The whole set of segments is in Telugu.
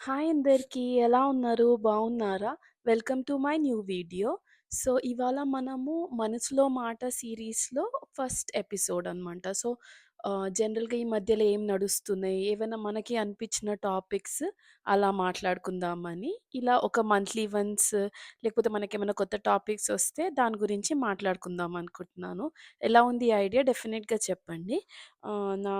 హాయ్ అందరికీ. ఎలా ఉన్నారు? బాగున్నారా? Welcome to my new video. So, ఇవాళ మనము 'మనసులో మాట' సీరీస్‌లో ఫస్ట్ ఎపిసోడ్ అనమాట. సో, జనరల్‌గా ఈ మధ్యలో ఏం నడుస్తున్నాయి, ఏవైనా మనకి అనిపించిన టాపిక్స్ అలా మాట్లాడుకుందామని. ఇలా ఒక మంత్లీ వన్స్ లేకపోతే మనకేమైనా కొత్త టాపిక్స్ వస్తే దాని గురించి మాట్లాడుకుందాం అనుకుంటున్నాను. ఎలా ఉంది ఈ ఐడియా? డెఫినిట్‌గా చెప్పండి. నా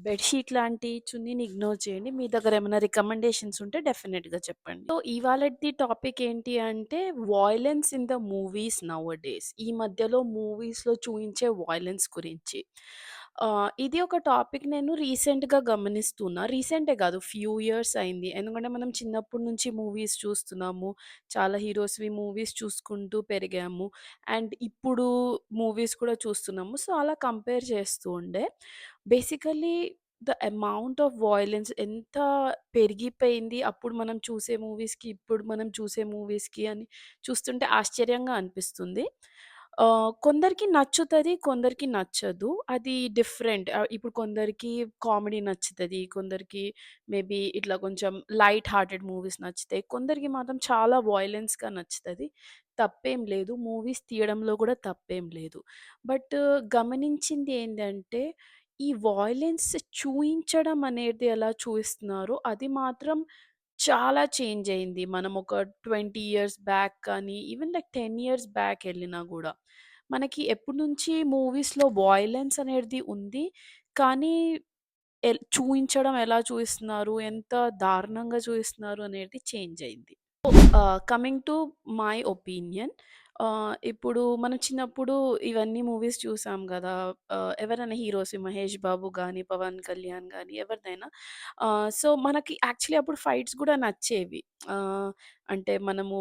బెడ్‌షీట్ లాంటి చున్నీని ఇగ్నోర్ చేయండి. మీ దగ్గర ఏమైనా రికమెండేషన్స్ ఉంటే డెఫినిట్‌గా చెప్పండి. సో, ఇవాళటి టాపిక్ ఏంటి అంటే violence in the movies now a days. ఈ మధ్యలో మూవీస్‌లో చూయించే వయలెన్స్ గురించి. ఇది ఒక టాపిక్ నేను రీసెంట్‌గా గమనిస్తున్నా. రీసెంటే కాదు ఫ్యూ ఇయర్స్ అయింది. ఎందుకంటే మనం చిన్నప్పటి నుంచి మూవీస్ చూస్తున్నాము. చాలా హీరోస్‌వి మూవీస్ చూసుకుంటూ పెరిగాము. అండ్ ఇప్పుడు మూవీస్ కూడా చూస్తున్నాము. సో, అలా కంపేర్ చేస్తూ ఉండే. Basically the amount of violence ఎంత పెరిగిపోయింది. అప్పుడు మనం చూసే మూవీస్‌కి, ఇప్పుడు మనం చూసే మూవీస్‌కి అని చూస్తుంటే ఆశ్చర్యంగా అనిపిస్తుంది. కొందరికి నచ్చుతది, కొందరికి నచ్చదు. అది డిఫరెంట్. ఇప్పుడు కొందరికి కామెడీ నచ్చుతది. కొందరికి మేబీ ఇట్లా కొంచెం లైట్ హార్టెడ్ మూవీస్ నచ్చుతాయి. కొందరికి మాత్రం చాలా వయలెన్స్‌గా నచ్చుతది. తప్పేం లేదు. మూవీస్ తీయడంలో కూడా తప్పేం లేదు. బట్ గమనించింది ఏందంటే ఈ వయలెన్స్ చూయించడం అనేది ఎలా చూయిస్తున్నారో అది మాత్రం చాలా చేంజ్ అయింది. మనం ఒక 20 ఇయర్స్ బ్యాక్ కానీ, ఈవెన్ లైక్ 10 ఇయర్స్ బ్యాక్ ఎళ్ళినా గూడా. మనకి ఎప్పటి నుంచి మూవీస్‌లో వయలెన్స్ అనేది ఉంది. కానీ చూయించడం ఎలా చూయిస్తున్నారు, ఎంత దారుణంగా చూయిస్తున్నారు అనేది చేంజ్ అయింది. Coming to my opinion. ఇప్పుడు మనం చిన్నప్పుడు ఇవన్నీ మూవీస్ చూసాం గదా! ఎవరైనా హీరోస్ 'మహేష్ బాబు' గాని, 'పవన్ కళ్యాణ్' గాని ఎవరిదైనా. సో, మనకి యాక్చువల్లీ అప్పుడు ఫైట్స్ గూడా నచ్చేవి. ఆహ్, అంటే మనము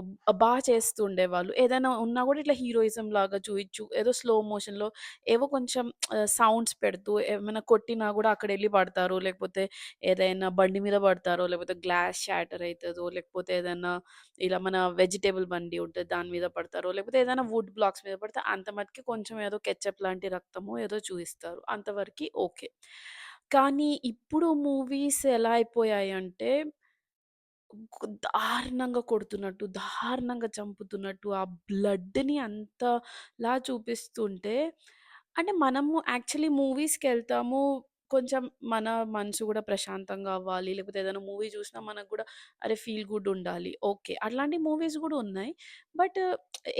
చేస్తూ ఉండేవాళ్ళు. ఏదైనా ఉన్నా గూడా ఇట్లా హీరోయిజం లాగా చూయిచ్చు. ఏదో స్లో మోషన్‌లో ఏవో కొంచెం సౌండ్స్ పెడుతూ ఏమైనా కొట్టినా గూడా అక్కడెళ్లి పడతారు. లేకపోతే ఏదైనా బండి మీద పడతారో, లేకపోతే గ్లాస్ షాటర్ అయితదో, లేకపోతే ఏదన్నా ఇలా మన వెజిటబుల్ బండి ఉంటది. దాని మీద పడతారో, లేకపోతే ఏదైనా వుడ్ బ్లాక్స్ మీద పడితే అంత మటికి కొంచెం ఏదో కెచప్ లాంటి రక్తమో ఏదో చూయిస్తారు. అంతవరకి ఓకే. కానీ ఇప్పుడు మూవీస్ ఎలా అయిపోయాయంటే దారుణంగా కొడుతున్నట్టు, దారుణంగా చంపుతున్నట్టు, ఆ బ్లడ్‌ని అంతలా చూపిస్తుంటే అంటే మనము యాక్చువల్లీ మూవీస్‌కెళ్తాము. కొంచెం మన మనసు గూడా ప్రశాంతంగా అవ్వాలి. లేకపోతే ఏదైనా మూవీ చూసినా మనకు గూడా అరే! ఫీల్ గుడ్ ఉండాలి. ఓకే. అట్లాంటి మూవీస్ గూడా ఉన్నాయి. బట్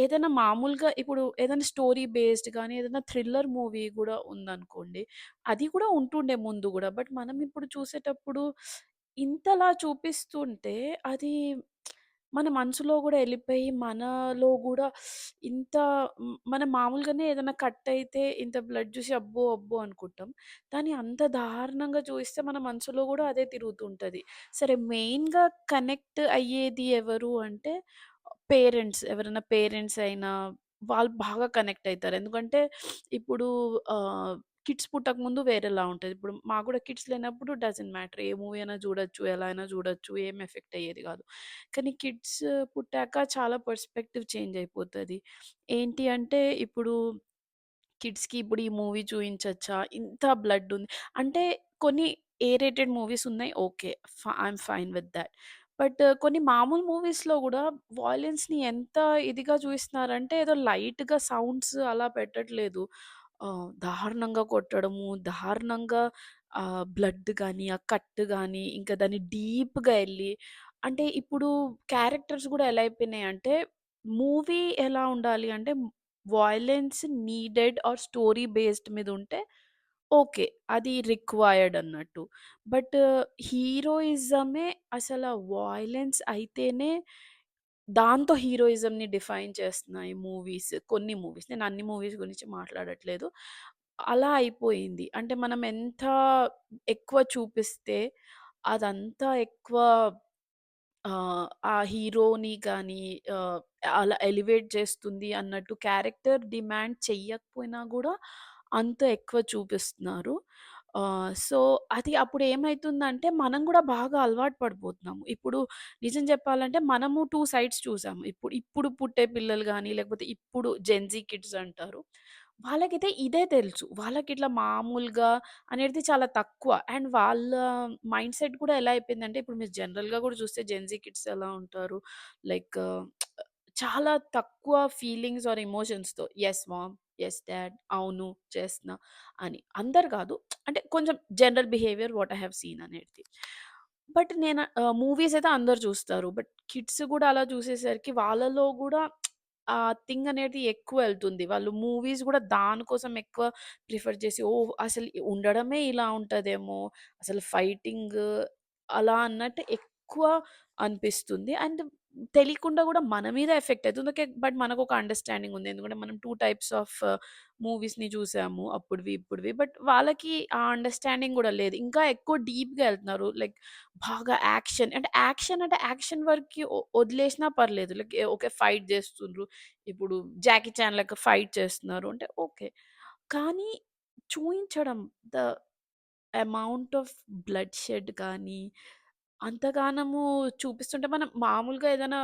ఏదైనా మామూలుగా ఇప్పుడు ఏదైనా స్టోరీ బేస్డ్ గానీ, ఏదైనా థ్రిల్లర్ మూవీ గూడా ఉందనుకోండి. అది కూడా ఉంటుండే ముందు గూడా. బట్ మనం ఇప్పుడు చూసేటప్పుడు ఇంతలా చూపిస్తుంటే అది మన మనసులో గూడా ఎళ్ళిపోయి, మనలో గూడా ఇంత మనం మామూలుగానే ఏదైనా కట్ అయితే ఇంత బ్లడ్ చూసి అబ్బో! అబ్బో! అనుకుంటాం. కానీ అంత దారుణంగా చూయిస్తే మన మనసులో గూడా అదే తిరుగుతుంటది. సరే మెయిన్‌గా కనెక్ట్ అయ్యేది ఎవరు అంటే పేరెంట్స్. ఎవరైనా పేరెంట్స్ అయినా వాళ్ళు బాగా కనెక్ట్ అయితారు. ఎందుకంటే ఇప్పుడు కిడ్స్ పుట్టకముందు వేరేలా ఉంటది. ఇప్పుడు మాకు గూడా కిడ్స్ లేనప్పుడు డజంట్ మ్యాటర్. ఏ మూవీ అయినా జూడొచ్చు, ఎలా అయినా జూడొచ్చు. ఏం ఎఫెక్ట్ అయ్యేది గాదు. కానీ కిడ్స్ పుట్టాక చాలా పర్స్పెక్టివ్ చేంజ్ అయిపోతది. ఏంటి అంటే ఇప్పుడు కిడ్స్‌కి ఇప్పుడు ఈ మూవీ చూయించొచ్చా? ఇంత బ్లడ్ ఉంది. అంటే కొన్ని ఏ రేటెడ్ మూవీస్ ఉన్నాయి. Okay. I'm fine with thought. But కొన్ని మామూలు మూవీస్‌లో గూడా వయలెన్స్‌ని ఎంత ఇదిగా చూయిస్తున్నారంటే ఏదో లైట్‌గా సౌండ్స్ అలా పెట్టట్లేదు. దారుణంగా కొట్టడము, దారుణంగా బ్లడ్ గాని, ఆ కట్ గాని, ఇంకా దాన్ని డీప్‌గా ఎళ్లి అంటే ఇప్పుడు క్యారెక్టర్స్ గూడా ఎలా అయిపోయినాయంటే మూవీ ఎలా ఉండాలి అంటే violence needed or story based మీదుంటే ఓకే. అది రిక్వైర్డ్ అన్నట్టు. బట్ హీరోయిజమే అసల వయలెన్స్ అయితేనే దాంతో హీరోయిజంని డిఫైన్ చేస్తున్నాయి మూవీస్. కొన్ని మూవీస్. నేను అన్ని మూవీస్ గురించి మాట్లాడట్లేదు. అలా అయిపోయింది. అంటే మనం ఎంత ఎక్కువ చూపిస్తే అదంతా ఎక్కువ ఆ హీరోని గాని ఆహ్, అలా ఎలివేట్ చేస్తుంది అన్నట్టు క్యారెక్టర్ డిమాండ్ చెయ్యకపోయినా గూడా అంత ఎక్కువ చూపిస్తున్నారు. సో, అది అప్పుడు ఏమైతుందంటే మనం గూడా బాగా అలవాటు పడిపోతున్నాము. ఇప్పుడు నిజం చెప్పాలంటే మనము 2 సైడ్స్ చూసాము. ఇప్పుడు ఇప్పుడు పుట్టే పిల్లలు గాని, లేకపోతే ఇప్పుడు జెన్‌జీ కిడ్స్ అంటారు. వాళ్ళకైతే ఇదే తెలుసు. వాళ్ళకిట్లా మామూలుగా అనేది చాలా తక్కువ. అండ్ వాళ్ళ మైండ్‌సెట్ కూడా ఎలా అయిపోయిందంటే, ఇప్పుడు మీరు జనరల్‌గా గూడా చూస్తే జెన్‌జీ కిడ్స్ ఎలా ఉంటారు, లైక్ చాలా తక్కువ ఫీలింగ్స్ ఆర్ ఎమోషన్స్‌తో యెస్ మామ్, యెస్ డాడ్, అవును చేస్తున్నా అని. అందరు కాదు. అంటే కొంచెం general behaviour what I have seen అనేది. బట్ నేను మూవీస్ అయితే అందరూ చూస్తారు. బట్ కిడ్స్ గూడా అలా చూసేసరికి వాళ్ళలో గూడా ఆ థింగ్ అనేది ఎక్కువెళ్తుంది. వాళ్ళు మూవీస్ గూడా దాని కోసం ఎక్కువ ప్రిఫర్ చేసి, ఓహ్! అసలు ఉండడమే ఇలా ఉంటదేమో, అసలు ఫైటింగ్ అలా అన్నట్టు ఎక్కువ అనిపిస్తుంది. అండ్ తెలియకుండా గూడా మన మీద ఎఫెక్ట్ అయితుంది. ఓకే. బట్ మనకొక అండర్‌స్టాండింగ్ ఉంది. ఎందుకంటే మనం 2 టైప్స్ ఆఫ్ మూవీస్‌ని చూసాము. అప్పుడివి, ఇప్పుడివి. బట్ వాళ్ళకి ఆ అండర్‌స్టాండింగ్ గూడా లేదు. ఇంకా ఎక్కువ డీప్‌గా ఎళ్తున్నారు. లైక్ బాగా యాక్షన్ అంటే యాక్షన్ వరకి వదిలేసినా పర్లేదు. Like okay. ఫైట్ జేస్తుండ్రు. ఇప్పుడు 'జాకీ చాన్' లెక్క ఫైట్ చేస్తున్నారు అంటే ఓకే. కానీ చూయించడం the amount of bloodshed కానీ, అంతగానము చూపిస్తుంటే మనం మామూలుగా ఏదైనా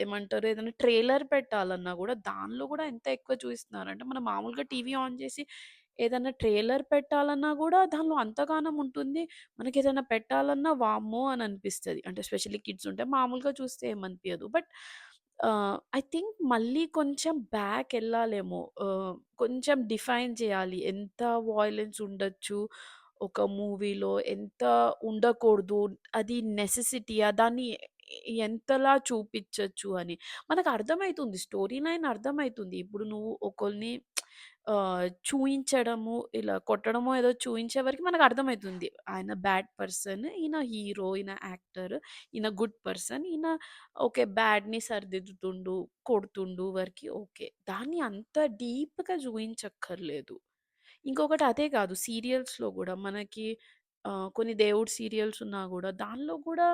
ఏమంటారు ఏదైనా ట్రైలర్ పెట్టాలన్నా గూడా దానిలో గూడా ఎంత ఎక్కువ చూయిస్తున్నారంటే మనం మామూలుగా టీవీ ఆన్ చేసి ఏదన్నా ట్రైలర్ పెట్టాలన్నా గూడా దానిలో అంతగానం ఉంటుంది. మనకేదైనా పెట్టాలన్నా వామ్మో! అని అనిపిస్తది. అంటే స్పెషల్లీ కిడ్స్ ఉంటే మామూలుగా చూస్తే ఏమనిపియదు. బట్ ఐ థింక్ మళ్ళీ కొంచెం బ్యాక్ ఎళ్ళాలేమో. కొంచెం డిఫైన్ చేయాలి. ఎంత వయలెన్స్ ఉండొచ్చు ఒక మూవీలో, ఎంత ఉండకూడదు. అది నెసెసిటీయా? దాన్ని ఎంతలా చూపిచ్చొచ్చు అని. మనకర్థమైతుంది. స్టోరీ లైన్ అర్థమైతుంది. ఇప్పుడు నువ్వు ఒకళ్ళని చూయించడము, ఇలా కొట్టడమో ఏదో చూయించే వరకి మనకర్థమైతుంది. ఆయన బ్యాడ్ పర్సన్, ఈయన హీరో, ఈయన యాక్టర్, ఈయన గుడ్ పర్సన్, ఈయన ఓకే. బ్యాడ్‌ని సరిదిద్దుతుండు, కొడుతుండు వరకి ఓకే. దాన్ని అంత డీప్‌గా చూయించక్కర్లేదు. ఇంకొకటి అదే కాదు సీరియల్స్‌లో గూడా మనకి కొన్ని దేవుడు సీరియల్స్ ఉన్నా గూడా దానిలో గూడా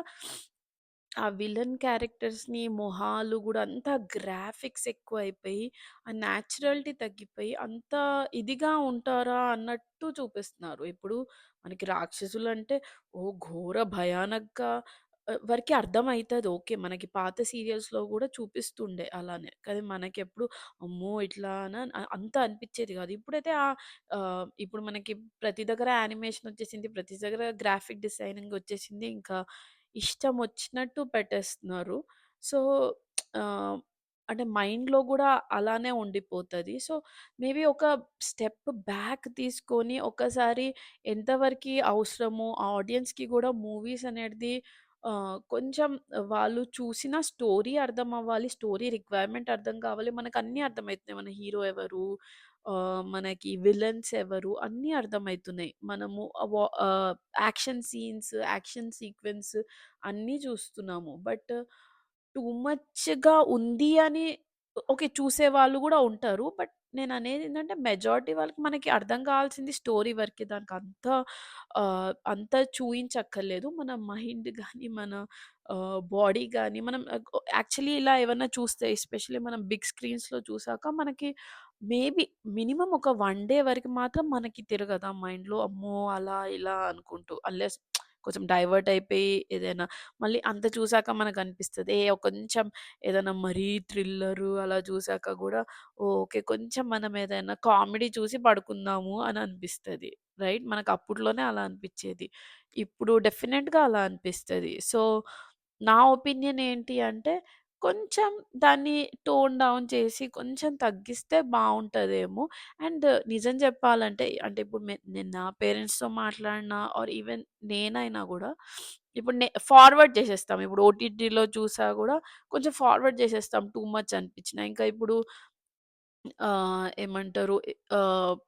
ఆ విలన్ క్యారెక్టర్స్‌ని మొహాలు గూడా అంతా గ్రాఫిక్స్ ఎక్కువైపోయి, ఆ నేచురాలిటీ తగ్గిపోయి, అంత ఇదిగా ఉంటారా అన్నట్టు చూపిస్తున్నారు. ఇప్పుడు మనకి రాక్షసులంటే ఘోర భయానక్‌గా వరకి అర్థమైతది. ఓకే. మనకి పాత సీరియల్స్‌లో గూడా చూపిస్తుండే అలానే. కానీ మనకెప్పుడు అమ్మో! ఇట్లానా అంత అనిపిచ్చేది గాదు. ఇప్పుడైతే ఇప్పుడు మనకి ప్రతి దగ్గర యానిమేషన్ ఒచ్చేసింది. ప్రతి దగ్గర గ్రాఫిక్ డిజైనింగ్ ఒచ్చేసింది. ఇంకా ఇష్టమొచ్చినట్టు పెట్టేస్తున్నారు. సో, ఆహ్, అంటే మైండ్‌లో గూడా అలానే ఉండిపోతది. సో, మేబీ ఒక స్టెప్ బ్యాక్ తీసుకొని ఒకసారి ఎంతవరకి అవసరమో ఆడియన్స్‌కి గూడా మూవీస్ అనేది కొంచెం వాళ్ళు చూసిన స్టోరీ అర్థమవ్వాలి. స్టోరీ రిక్వైర్మెంట్ అర్థం కావాలి. మనకన్నీ అర్థమైతున్నాయి. మన హీరో ఎవరు? మనకి విలన్స్ ఎవరు? అన్నీ అర్థమైతున్నాయి. మనము యాక్షన్ సీన్స్, యాక్షన్ సీక్వెన్స్ అన్నీ చూస్తున్నాము. బట్ టూ మచ్‌గా ఉంది అని ఓకే. చూసేవాళ్ళు గూడా ఉంటారు. బట్ నేననేదేంటంటే మెజారిటీ వాళ్ళకి మనకి అర్థం కావాల్సింది స్టోరీ వరకే. దానికంత అంత చూయించక్కర్లేదు. మన మైండ్ గాని, మన బాడీ గాని మనం యాక్చువల్లీ ఇలా ఏవన్నా చూస్తే ఎస్పెషల్లీ మనం బిగ్ స్క్రీన్స్‌లో చూసాక మనకి మేబీ మినిమమ్ ఒక 1 డే వరకు మాత్రం మనకి తిరగదు ఆ మైండ్‌లో. అమ్మో! అలా ఇలా అనుకుంటూ. అన్‌లెస్ కొంచెం డైవర్ట్ అయిపోయి ఏదైనా మళ్ళీ అంత చూసాక మనకనిపిస్తది. కొంచెం ఏదైనా మరీ థ్రిల్లరు అలా చూసాక గూడా ఓకే. కొంచెం మనం ఏదైనా కామెడీ చూసి పడుకుందాము అని అనిపిస్తది. రైట్? మనకు అప్పట్లోనే అలా అనిపిచ్చేది. ఇప్పుడు డెఫినిట్‌గా అలా అనిపిస్తది. సో, నా ఒపీనియన్ ఏంటి అంటే కొంచెం దాన్ని టోన్ డౌన్ చేసి కొంచెం తగ్గిస్తే బావుంటదేమో. అండ్ నిజం చెప్పాలంటే అంటే ఇప్పుడు నేను నా పేరెంట్స్‌తో మాట్లాడినా ఆర్ ఈవెన్ నేనైనా గూడా ఇప్పుడు ఫార్వర్డ్ చేసేస్తాం. ఇప్పుడు ఓటీటీలో చూసా గూడా కొంచెం ఫార్వర్డ్ చేసేస్తాం టూ మచ్ అనిపించినా. ఇంకా ఇప్పుడు ఏమంటారు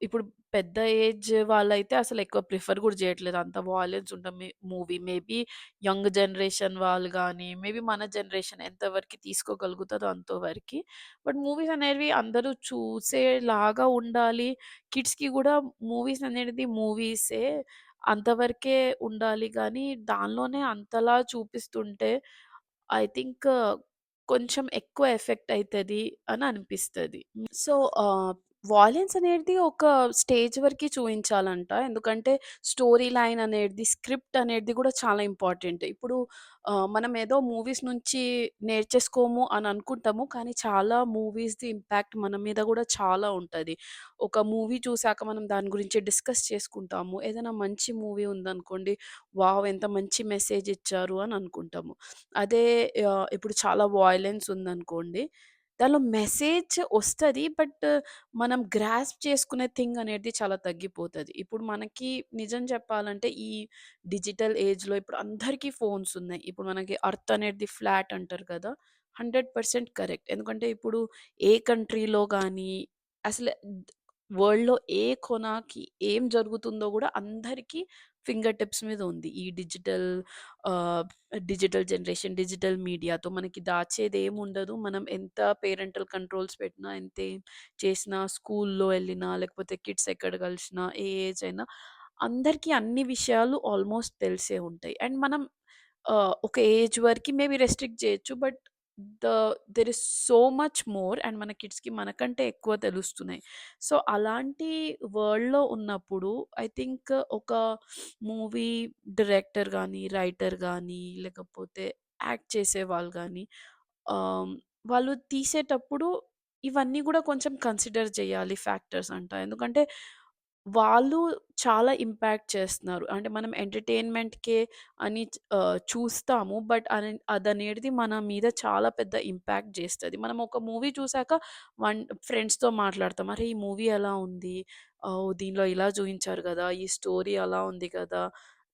ఇప్పుడు పెద్ద ఏజ్ వాళ్ళైతే అసలెక్కువ ప్రిఫర్ గూడా జేయట్లేదు. అంత వయలెన్స్ ఉంట మూవీ. మేబీ యంగ్ జనరేషన్ వాళ్ళు గానీ, మేబీ మన జనరేషన్ ఎంతవరకి తీసుకోగలుగుతదో అంతవరకి. బట్ మూవీస్ అనేవి అందరూ చూసేలాగా ఉండాలి. కిడ్స్‌కి గూడా మూవీస్ అనేది మూవీసే. అంతవరకే ఉండాలి గానీ, దానిలోనే అంతలా చూపిస్తుంటే ఐ థింక్ కొంచెం ఎక్కువ ఎఫెక్ట్ అయితది అని అనిపిస్తది. సో, వయలెన్స్ అనేది ఒక స్టేజ్ వరకి చూయించాలంట. ఎందుకంటే స్టోరీ లైన్ అనేది, స్క్రిప్ట్ అనేది గూడా చాలా ఇంపార్టెంట్. ఇప్పుడు మనం ఏదో మూవీస్ నుంచి నేర్చేసుకోము అని అనుకుంటాము. కానీ చాలా మూవీస్‌ది ఇంపాక్ట్ మన మీద గూడా చాలా ఉంటది. ఒక మూవీ చూసాక మనం దాని గురించి డిస్కస్ చేసుకుంటాము. ఏదైనా మంచి మూవీ ఉందనుకోండి, వావ్! ఎంత మంచి మెసేజ్ ఇచ్చారు అని అనుకుంటాము. అదే ఇప్పుడు చాలా వయలెన్స్ ఉందనుకోండి, దానిలో మెసేజ్ ఒస్తది. బట్ మనం గ్రాస్ప్ చేసుకునే థింగ్ అనేది చాలా తగ్గిపోతది. ఇప్పుడు మనకి నిజం చెప్పాలంటే ఈ డిజిటల్ ఏజ్‌లో ఇప్పుడు అందరికీ ఫోన్స్ ఉన్నాయి. ఇప్పుడు మనకి అర్త్ అనేది ఫ్లాట్ అంటారు కదా! 100% కరెక్ట్. ఎందుకంటే ఇప్పుడు ఏ కంట్రీలో గాని అసలు వరల్డ్‌లో ఏ కొనాకి ఏం జరుగుతుందో గూడా అందరికీ ఫింగర్ టిప్స్ మీద ఉంది. ఈ ఆహ్, డిజిటల్ జనరేషన్, డిజిటల్ మీడియాతో మనకి దాచేదేముండదు. మనం ఎంత పేరెంటల్ కంట్రోల్స్ పెట్టినా, చేసినా, స్కూల్లో ఎళ్ళినా, లేకపోతే కిడ్స్ ఎక్కడ కలిసినా, ఏ ఏజ్ అయినా అందరికీ అన్ని విషయాలు ఆల్‌మోస్ట్ తెలిసే ఉంటాయి. అండ్ మనం ఒక ఏజ్ వరకి మేబీ రెస్ట్రిక్ట్ జేయొచ్చు. But the there is so much more and మన కిడ్స్‌కి మనకంటే ఎక్కువ తెలుస్తున్నాయి. సో, అలాంటి వరల్డ్‌లో ఉన్నప్పుడు ఐ థింక్ ఒక మూవీ డైరెక్టర్ గానీ, రైటర్ గానీ, లేకపోతే యాక్ట్ చేసేవాళ్ళు గానీ ఆహ్, వాళ్ళు తీసేటప్పుడు ఇవన్నీ గూడా కొంచెం కన్సిడర్ చేయాలి ఫ్యాక్టర్స్ అంట. ఎందుకంటే వాళ్ళు చాలా ఇంపాక్ట్ చేస్తున్నారు. అంటే మనం ఎంటర్‌టైన్‌మెంట్‌కే అని చూస్తాము. బట్ అదనేటిది మన మీద చాలా పెద్ద ఇంపాక్ట్ జేస్తది. మనం ఒక మూవీ చూసాక ఫ్రెండ్స్‌తో మాట్లాడతాం. "అరే! ఈ మూవీ ఎలా ఉంది? ఓహ్! దీనిలో ఇలా చూయించారు గదా! ఈ స్టోరీ అలా ఉంది కదా!"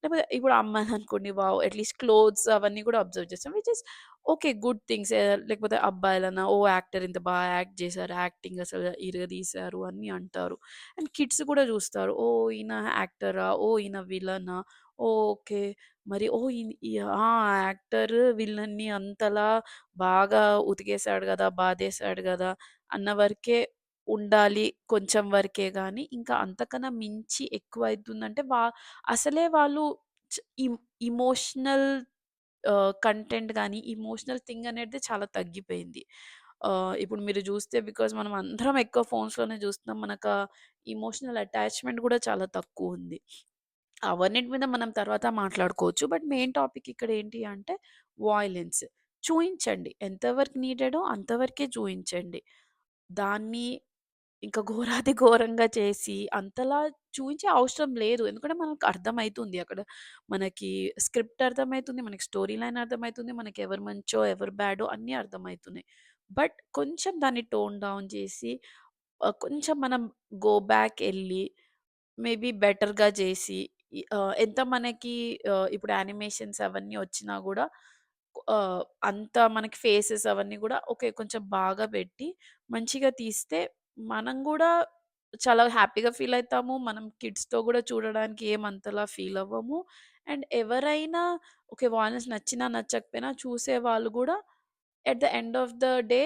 లేకపోతే ఇప్పుడు అమ్మాయిలనుకోండి వావ్! అట్‌లీస్ట్ క్లోత్స్ అవన్నీ కూడా అబ్జర్వ్ చేస్తాం. Which is okay. Good things. లేకపోతే అబ్బాయిలన్నా ఓహ్! యాక్టర్ ఇంత బాగా యాక్ట్ చేశారు. యాక్టింగ్ అసలు ఇరగదీశారు అని అంటారు. అండ్ కిడ్స్ కూడా చూస్తారు. ఓహ్! ఈయన యాక్టరా? ఓహ్! ఈయన విలనా? ఓకే. మరి ఓహ్! ఆ! యాక్టర్ విలన్ని అంతలా బాగా ఉతికేసాడు గదా! బాధేసాడు గదా! అన్న వరకే ఉండాలి. కొంచెం వరకే గాని, ఇంకా అంతకన్నా మించి ఎక్కువైతుందంటే అసలే వాళ్ళు చ్ ఇమ్ ఇమోషనల్ కంటెంట్ గాని, ఇమోషనల్ థింగ్ అనేది చాలా తగ్గిపోయింది. ఇప్పుడు మీరు జూస్తే బికాజ్ మనం అందరం ఎక్కువ ఫోన్స్‌లోనే జూస్తున్నాం. మనకా ఎమోషనల్ అటాచ్‌మెంట్ గూడా చాలా తక్కువుంది. అవన్నిటి మీద మనం తర్వాత మాట్లాడుకోవచ్చు. బట్ మెయిన్ టాపిక్ ఇక్కడ ఏంటి అంటే వయలెన్స్. చూయించండి. ఎంతవరకు నీడెడో అంతవరకే చూయించండి. దాన్ని ఇంకా ఘోరాతి ఘోరంగా చేసి అంతలా చూయించే అవసరం లేదు. ఎందుకంటే మనకు అర్థమైతుంది అక్కడ. మనకి స్క్రిప్ట్ అర్థమైతుంది. మనకి స్టోరీ లైన్ అర్థమైతుంది. మనకి ఎవరు మంచో, ఎవరు బ్యాడో అన్నీ అర్థమైతున్నాయి. బట్ కొంచెం దాన్ని టోన్ డౌన్ చేసి కొంచెం మనం గో బ్యాక్ ఎళ్లి మేబీ బెటర్‌గా జేసి ఎంత మనకి ఇప్పుడు యానిమేషన్స్ అవన్నీ వచ్చినా గూడా అంత మనకి ఫేసెస్ అవన్నీ గూడా ఓకే. కొంచెం బాగా పెట్టి మంచిగా తీస్తే మనం గూడా చాలా హ్యాపీగా ఫీల్ అయితాము. మనం కిడ్స్‌తో గూడా చూడడానికి ఏమంతలా ఫీల్ అవ్వము. అండ్ ఎవరైనా ఓకే. వాయిలెన్స్ నచ్చినా, నచ్చకపోయినా చూసేవాళ్ళు గూడా at the end of the day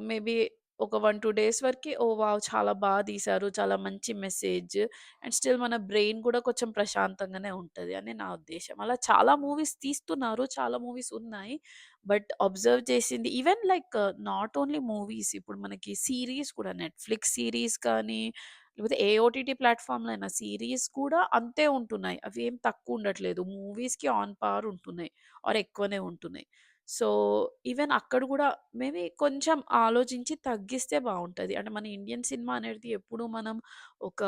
maybe ఒక 1, 2 డేస్ వరకి ఓహ్! వావ్! చాలా తీశారు. చాలా మంచి మెసేజ్ అండ్ స్టిల్ మన బ్రెయిన్ కూడా కొంచెం ప్రశాంతంగానే ఉంటది అని నా ఉద్దేశ్యం. అలా చాలా మూవీస్ తీస్తున్నారు. చాలా మూవీస్ ఉన్నాయి. బట్ అబ్జర్వ్ చేసింది even like not only movies ఇప్పుడు మనకి సీరీస్ కూడా నెట్‌ఫ్లిక్స్ సీరీస్ కానీ, లేకపోతే ఏ ఓటీటీ ప్లాట్‌ఫార్మ్‌లో అయినా సీరీస్ కూడా అంతే ఉంటున్నాయి. అవి ఏం తక్కువ ఉండట్లేదు. మూవీస్‌కి ఆన్ పార్ ఉంటున్నాయి. ఆర్ ఎక్కువనే ఉంటున్నాయి. సో, ఈవెన్ అక్కడ గూడా మేబీ కొంచెం ఆలోచించి తగ్గిస్తే బావుంటది. అంటే మన ఇండియన్ సినిమా అనేది ఎప్పుడు మనం ఒక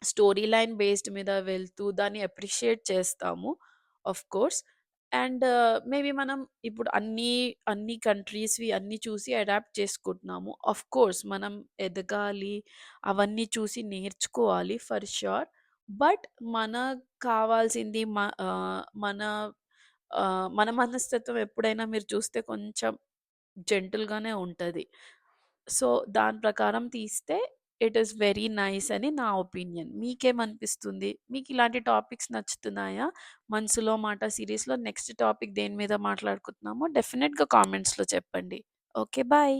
స్టోరీ లైన్ బేస్డ్ మీద వెళ్తూ దాన్ని అప్రిషియేట్ చేస్తాము. Of course. అండ్ మేబీ మనం ఇప్పుడు అన్ని కంట్రీస్‌వి అన్నీ చూసి అడాప్ట్ చేసుకుంటున్నాము. ఆఫ్ కోర్స్ మనం ఎదగాలి, అవన్నీ చూసి నేర్చుకోవాలి ఫర్ ష్యూర్. బట్ మనకు కావాల్సింది మన మనస్తత్వం ఎప్పుడైనా మీరు చూస్తే కొంచెం జెంటిల్‌గానే ఉంటది. సో, దాని ప్రకారం తీస్తే ఇట్ ఈస్ వెరీ నైస్ అని నా ఒపీనియన్. మీకేమనిపిస్తుంది? మీకిలాంటి టాపిక్స్ నచ్చుతున్నాయా? 'మనసులో మాట' సీరీస్‌లో నెక్స్ట్ టాపిక్ దేని మీద మాట్లాడుకుంటున్నామో డెఫినిట్‌గా కామెంట్స్‌లో చెప్పండి. ఓకే. బాయ్.